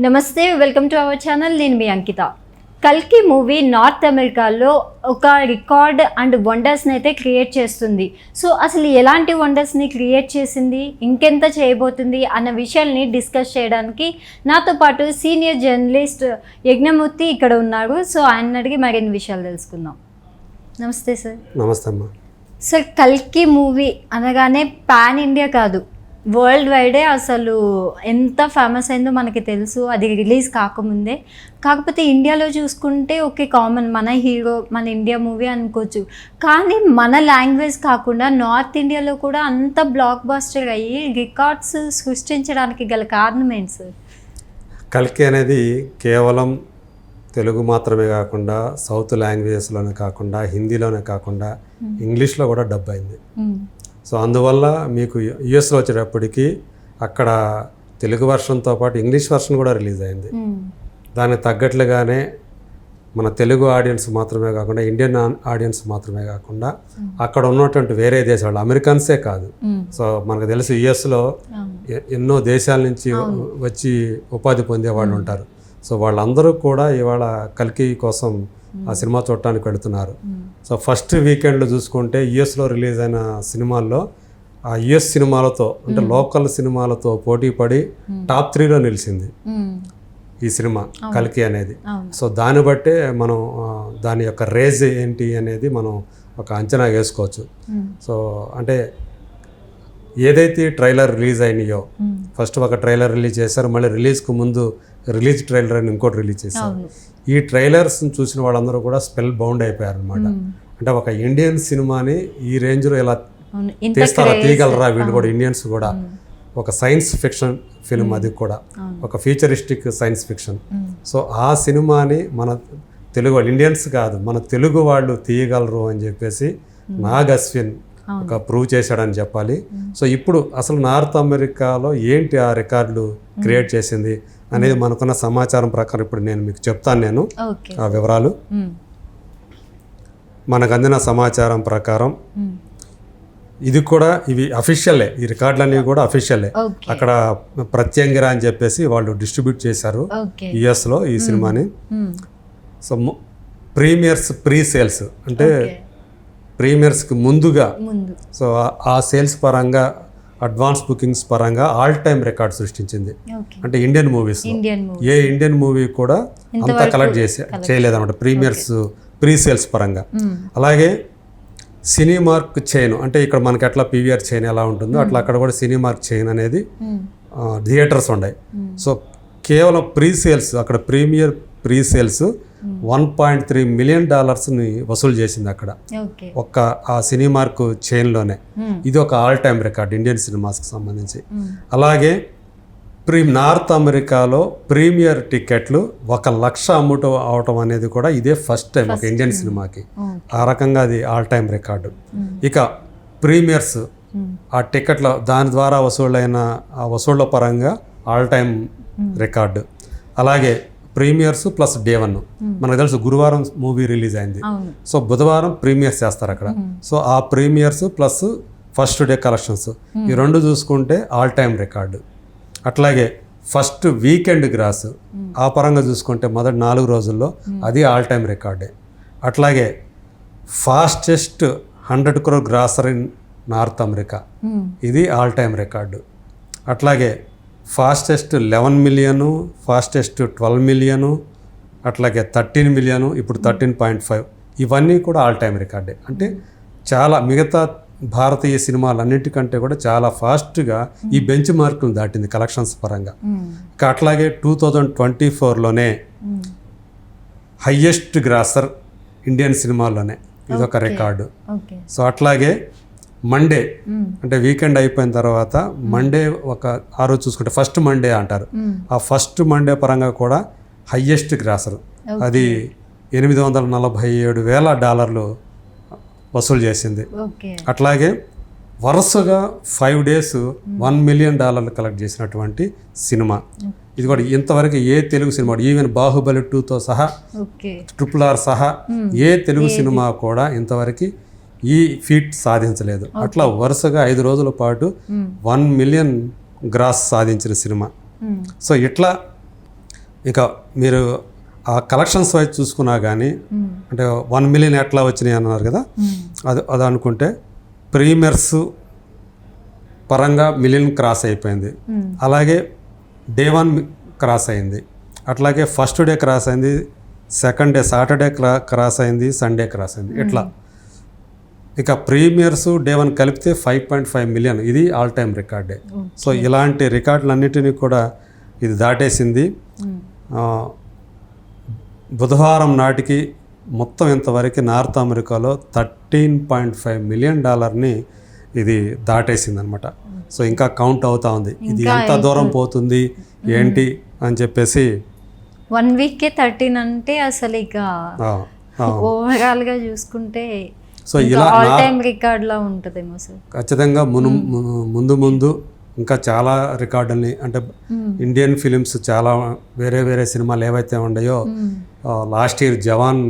నమస్తే, welcome to our channel. నేను మీ అంకిత. కల్కి మూవీ నార్త్ అమెరికాలో ఒక రికార్డ్ అండ్ వండర్స్ని అయితే క్రియేట్ చేస్తుంది. సో అసలు ఎలాంటి వండర్స్ని క్రియేట్ చేసింది, ఇంకెంత చేయబోతుంది అన్న విషయాల్ని డిస్కస్ చేయడానికి నాతో పాటు సీనియర్ జర్నలిస్ట్ యజ్ఞమూర్తి ఇక్కడ ఉన్నారు. సో ఆయన అడిగి మరిన్ని విషయాలు తెలుసుకుందాం. నమస్తే సార్. నమస్తే అమ్మా. సార్, కల్కి మూవీ అనగానే పాన్ ఇండియా కాదు, వరల్డ్ వైడే అసలు ఎంత ఫేమస్ అయిందో మనకి తెలుసు. అది రిలీజ్ కాకముందే. కాకపోతే ఇండియాలో చూసుకుంటే ఓకే, కామన్, మన హీరో, మన ఇండియా మూవీ అనుకోవచ్చు. కానీ మన లాంగ్వేజ్ కాకుండా నార్త్ ఇండియాలో కూడా అంత బ్లాక్ బస్టర్ అయ్యి రికార్డ్స్ సృష్టించడానికి గల కారణం ఏంటి సార్? కల్కి అనేది కేవలం తెలుగు మాత్రమే కాకుండా సౌత్ లాంగ్వేజెస్లోనే కాకుండా హిందీలోనే కాకుండా ఇంగ్లీష్లో కూడా డబ్ అయింది. సో అందువల్ల మీకు యుఎస్లో వచ్చేటప్పటికి అక్కడ తెలుగు వర్షన్తో పాటు ఇంగ్లీష్ వర్షన్ కూడా రిలీజ్ అయింది. దానికి తగ్గట్లుగానే మన తెలుగు ఆడియన్స్ మాత్రమే కాకుండా ఇండియన్ ఆడియన్స్ మాత్రమే కాకుండా అక్కడ ఉన్నటువంటి వేరే దేశాలు, అమెరికన్సే కాదు, సో మనకు తెలుసు యుఎస్లో ఎన్నో దేశాల నుంచి వచ్చి ఉపాధి పొందే వాళ్ళు ఉంటారు. సో వాళ్ళందరూ కూడా ఇవాళ కల్కి కోసం ఆ సినిమా చూడటానికి వెళుతున్నారు. సో ఫస్ట్ వీకెండ్లో చూసుకుంటే యుఎస్లో రిలీజ్ అయిన సినిమాల్లో ఆ యుఎస్ సినిమాలతో అంటే లోకల్ సినిమాలతో పోటీ పడి టాప్ 3లో నిలిచింది ఈ సినిమా కల్కి అనేది. సో దాన్ని బట్టే మనం దాని యొక్క రేజ్ ఏంటి అనేది మనం ఒక అంచనా వేసుకోవచ్చు. సో అంటే ఏదైతే ట్రైలర్ రిలీజ్ అయినాయో, ఫస్ట్ ఒక ట్రైలర్ రిలీజ్ చేశారు, మళ్ళీ రిలీజ్కు ముందు రిలీజ్ ట్రైలర్ అని ఇంకోటి రిలీజ్ చేశారు. ఈ ట్రైలర్స్ని చూసిన వాళ్ళందరూ కూడా స్పెల్ బౌండ్ అయిపోయారు అనమాట. అంటే ఒక ఇండియన్ సినిమాని ఈ రేంజ్లో ఇలా తీయగలరా వీళ్ళు కూడా, ఇండియన్స్ కూడా. ఒక సైన్స్ ఫిక్షన్ ఫిల్మ్, అది కూడా ఒక ఫ్యూచరిస్టిక్ సైన్స్ ఫిక్షన్. సో ఆ సినిమాని మన తెలుగు వాళ్ళు, ఇండియన్స్ కాదు మన తెలుగు వాళ్ళు తీయగలరు అని చెప్పేసి నాగ్ అశ్విన్ ఒక ప్రూవ్ చేశాడని చెప్పాలి. సో ఇప్పుడు అసలు నార్త్ అమెరికాలో ఏంటి ఆ రికార్డులు క్రియేట్ చేసింది అనేది మనకున్న సమాచారం ప్రకారం ఇప్పుడు నేను మీకు చెప్తాను. నేను ఆ వివరాలు మనకు అందిన సమాచారం ప్రకారం ఇది కూడా ఇవి అఫీషియలే, ఈ రికార్డులన్నీ కూడా అఫీషియలే. అక్కడ ప్రత్యంగిరా అని చెప్పేసి వాళ్ళు డిస్ట్రిబ్యూట్ చేశారు యుఎస్లో ఈ సినిమాని. సో ప్రీమియర్స్ ప్రీ సేల్స్ అంటే ప్రీమియర్స్కి ముందుగా, సో ఆ సేల్స్ పరంగా, అడ్వాన్స్ బుకింగ్స్ పరంగా ఆల్ టైమ్ రికార్డ్ సృష్టించింది. అంటే ఇండియన్ మూవీస్ ఏ ఇండియన్ మూవీ కూడా అంతా కలెక్ట్ చేయలేదన్నమాట ప్రీమియర్స్ ప్రీ సేల్స్ పరంగా. అలాగే సినీమార్క్ చైన్, అంటే ఇక్కడ మనకి ఎట్లా పీవీఆర్ చైన్ ఎలా ఉంటుందో అట్లా అక్కడ కూడా సినీమార్క్ చైన్ అనేది థియేటర్స్ ఉన్నాయి. సో కేవలం ప్రీ సేల్స్, అక్కడ ప్రీమియర్ ప్రీ సేల్స్ $1.3 మిలియన్ వసూలు చేసింది అక్కడ ఒక్క ఆ సినీమార్క్ చైన్లోనే. ఇది ఒక ఆల్ టైమ్ రికార్డ్ ఇండియన్ సినిమాస్కి సంబంధించి. అలాగే నార్త్ అమెరికాలో ప్రీమియర్ టికెట్లు 1,00,000 అవటం అనేది కూడా ఇదే ఫస్ట్ టైం ఒక ఇండియన్ సినిమాకి. ఆ రకంగా అది ఆల్ టైమ్ రికార్డు. ఇక ప్రీమియర్స్ ఆ టికెట్ల దాని ద్వారా వసూళ్ళైన ఆ వసూళ్ల పరంగా ఆల్ టైమ్ రికార్డు. అలాగే ప్రీమియర్స్ ప్లస్ డే 1, మనకు తెలుసు గురువారం మూవీ రిలీజ్ అయింది, సో బుధవారం ప్రీమియర్స్ చేస్తారు అక్కడ. సో ఆ premieres plus first day collections ఈ రెండు చూసుకుంటే ఆల్ టైమ్ రికార్డు. అట్లాగే ఫస్ట్ వీకెండ్ గ్రాస్ ఆ పరంగా చూసుకుంటే మొదటి 4 రోజుల్లో అది ఆల్ టైమ్ రికార్డే. అట్లాగే fastest 100 crore grosser in North America, ఇది ఆల్ టైమ్ రికార్డు. అట్లాగే ఫాస్టెస్ట్ 11 మిలియన్, ఫాస్టెస్ట్ 12 మిలియన్, అట్లాగే 13 మిలియన్, ఇప్పుడు 13.5, ఇవన్నీ కూడా ఆల్ టైమ్ రికార్డే. అంటే చాలా మిగతా భారతీయ సినిమాలన్నిటికంటే కూడా చాలా ఫాస్ట్గా ఈ బెంచ్ మార్కును దాటింది కలెక్షన్స్ పరంగా. అట్లాగే 2024లోనే హయ్యెస్ట్ గ్రాసర్ ఇండియన్ సినిమాల్లోనే ఇదొక రికార్డు. సో అట్లాగే మండే అంటే వీకెండ్ అయిపోయిన తర్వాత మండే ఒక ఆ రోజు చూసుకుంటే ఫస్ట్ మండే అంటారు, ఆ ఫస్ట్ మండే పరంగా కూడా హయ్యెస్ట్ గ్రాసర్, అది $847,000 వసూలు చేసింది. అట్లాగే వరుసగా 5 days $1 మిలియన్ కలెక్ట్ చేసినటువంటి సినిమా ఇది కూడా. ఇంతవరకు ఏ తెలుగు సినిమా, ఈవెన్ బాహుబలి 2తో సహా, RRR సహా ఏ తెలుగు సినిమా కూడా ఇంతవరకు ఈ ఫీట్ సాధించలేదు. అట్లా వరుసగా 5 రోజుల పాటు $1 మిలియన్ గ్రాస్ సాధించిన సినిమా. సో ఇట్లా ఇక మీరు ఆ కలెక్షన్స్ వైజ్ చూసుకున్నా కానీ అంటే 1 మిలియన్ ఎట్లా వచ్చినాయి అన్నారు కదా, అది అనుకుంటే ప్రీమియర్స్ పరంగా మిలియన్ క్రాస్ అయిపోయింది. అలాగే డే 1 క్రాస్ అయింది, అట్లాగే ఫస్ట్ డే క్రాస్ అయింది, సెకండ్ డే సాటర్డే క్రాస్ అయింది, సండే క్రాస్ అయింది. ఇట్లా ఇక ప్రీమియర్స్ డే 1 కలిపితే 5.5 మిలియన్, ఇది ఆల్ టైమ్ రికార్డే. సో ఇలాంటి రికార్డులన్నిటినీ కూడా ఇది దాటేసింది. బుధవారం నాటికి మొత్తం ఇంతవరకు నార్త్ అమెరికాలో $13.5 మిలియన్ ఇది దాటేసింది అనమాట. సో ఇంకా కౌంట్ అవుతా ఉంది, ఇది ఎంత దూరం పోతుంది ఏంటి అని చెప్పేసి. 1 వీక్కే 13 అంటే అసలు ఇక ఓవరాల్గా చూసుకుంటే సో ఇలా ఆల్ టైమ్ రికార్డ్లా ఉంటుందేమో సార్. ఖచ్చితంగా ముందు ఇంకా చాలా రికార్డుల్ని అంటే ఇండియన్ ఫిలిమ్స్ చాలా వేరే సినిమాలు ఏవైతే ఉన్నాయో లాస్ట్ ఇయర్ జవాన్,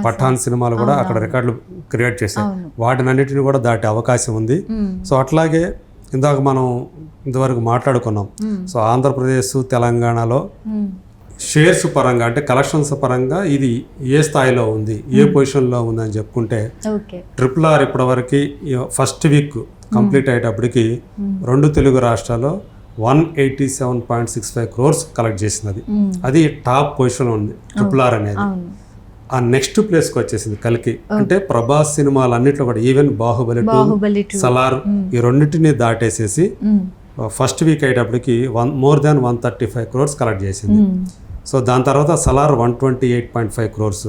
పఠాన్ సినిమాలు కూడా అక్కడ రికార్డులు క్రియేట్ చేశాయి. వాటినన్నిటిని కూడా దాటే అవకాశం ఉంది. సో అట్లాగే ఇందాక మనం ఇంతవరకు మాట్లాడుకున్నాం. సో ఆంధ్రప్రదేశ్, తెలంగాణలో షేర్స్ పరంగా అంటే కలెక్షన్స్ పరంగా ఇది ఏ స్థాయిలో ఉంది, ఏ పొజిషన్లో ఉంది అని చెప్పుకుంటే RRR ఇప్పటివరకు ఫస్ట్ వీక్ కంప్లీట్ అయ్యేటప్పటికి 2 తెలుగు రాష్ట్రాల్లో 187.65 crores కలెక్ట్ చేసింది. అది టాప్ పొజిషన్లో ఉంది RRR అనేది. ఆ నెక్స్ట్ ప్లేస్కి వచ్చేసింది కల్కి. అంటే ప్రభాస్ సినిమాలు అన్నింటిలో కూడా ఈవెన్ బాహుబలి 2, సలార్ ఈ రెండింటిని దాటేసేసి ఫస్ట్ వీక్ అయ్యేటప్పటికి more than 135 crores కలెక్ట్ చేసింది. సో దాని తర్వాత సలార్ 128.5 crores,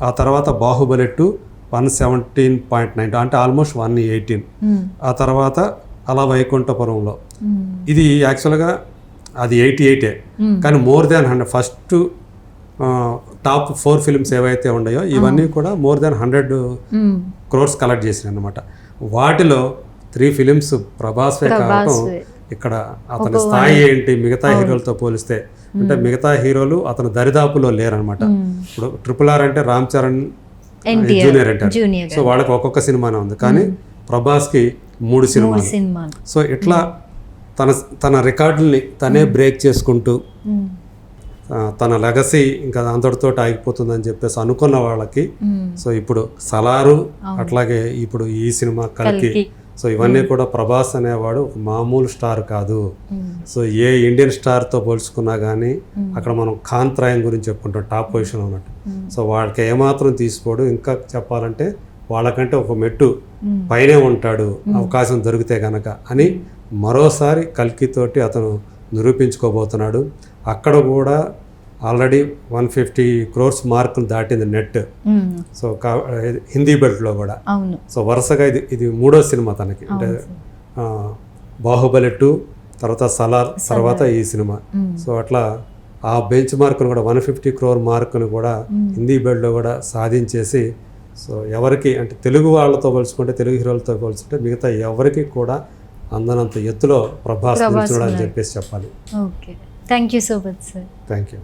ఆ తర్వాత బాహుబలి 2 117.9 అంటే ఆల్మోస్ట్ 118. ఆ తర్వాత అలా వైకుంఠపురంలో ఇది యాక్చువల్గా అది 88, కానీ more than 100 first top 4 films ఏవైతే ఉన్నాయో ఇవన్నీ కూడా more than 100 crores కలెక్ట్ చేసినాయి అనమాట. వాటిలో 3 ఫిలిమ్స్ ప్రభాస్వే కావడం ఇక్కడ అతని స్థాయి ఏంటి మిగతా హీరోలతో పోలిస్తే అంటే మిగతా హీరోలు అతని దరిదాపులో లేరనమాట. ఇప్పుడు RRR అంటే రామ్ చరణ్ జూనియర్ అంటారు. సో వాళ్ళకి ఒక్కొక్క సినిమానే ఉంది, కానీ ప్రభాస్కి 3 సినిమాలు. సో ఇట్లా తన రికార్డుల్ని తనే బ్రేక్ చేసుకుంటూ తన లెగసీ ఇంకా అంతటితో ఆగిపోతుందని చెప్పేసి అనుకున్న వాళ్ళకి సో ఇప్పుడు సలారు అట్లాగే ఇప్పుడు ఈ సినిమా కల్కి, సో ఇవన్నీ కూడా ప్రభాస్ అనేవాడు ఒక మామూలు స్టార్ కాదు. సో ఏ ఇండియన్ స్టార్తో పోల్చుకున్నా కానీ అక్కడ మనం కాంత్రాయం గురించి చెప్పుకుంటాం టాప్ పొజిషన్లో ఉన్నట్టు. సో వాళ్ళకి ఏమాత్రం తీసుకోడు, ఇంకా చెప్పాలంటే వాళ్ళకంటే ఒక మెట్టు పైనే ఉంటాడు అవకాశం దొరికితే గనక అని మరోసారి కల్కితోటి అతను నిరూపించుకోబోతున్నాడు. అక్కడ కూడా ఆల్రెడీ 150 crores మార్కులు దాటింది నెట్. సో హిందీ బెల్ట్లో కూడా. సో వరుసగా ఇది 3వ సినిమా తనకి. అంటే బాహుబలి 2 తర్వాత సలార్ తర్వాత ఈ సినిమా. సో అట్లా ఆ బెంచ్ మార్కును కూడా 150 crore మార్కును కూడా హిందీ బెల్ట్లో కూడా సాధించేసి సో ఎవరికి అంటే తెలుగు వాళ్ళతో పోల్చుకుంటే తెలుగు హీరోలతో పోల్చుకుంటే మిగతా ఎవరికి కూడా అందనంత ఎత్తులో ప్రభాస్ నిల్చున్నాడు అని చెప్పేసి చెప్పాలి. Okay, thank you so much sir. Thank you.